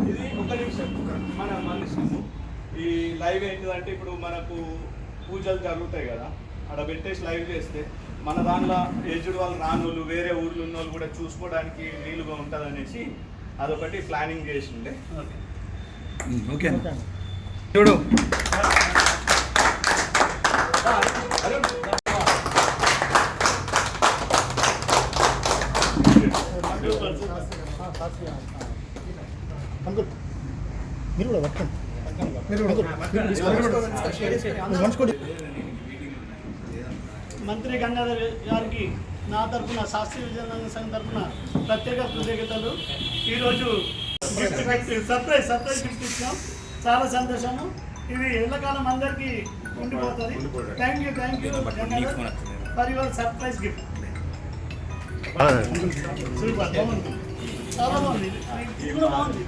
ఇది ఒక నిమిషం మన మనిషి ఈ లైవ్ ఏంటిదంటే ఇప్పుడు మనకు పూజలు జరుగుతాయి కదా, అక్కడ పెట్టేసి లైవ్ చేస్తే మన దాంట్లో ఏజ్డ్ వాళ్ళు రానోళ్ళు వేరే ఊర్లు ఉన్న వాళ్ళు కూడా చూసుకోవడానికి వీలుగా ఉంటుంది అనేసి అదొకటి ప్లానింగ్ చేసిండే. ఓకే చూడు మీరు కూడా పట్టుకోండి. మంత్రి గంగాధర్ గారికి నా తరఫున శాస్త్రీయ విద్యార్థి సంఘం తరఫున ప్రత్యేక కృతజ్ఞతలు. ఈరోజు సర్ప్రైజ్ గిఫ్ట్ ఇచ్చాం, చాలా సంతోషము. ఇది ఎల్లకాలం అందరికీ ఉండిపోతుంది. Thank you for your surprise gift. Super, బాగుంది, చాలా బాగుంది. ఇది కూడా బాగుంది.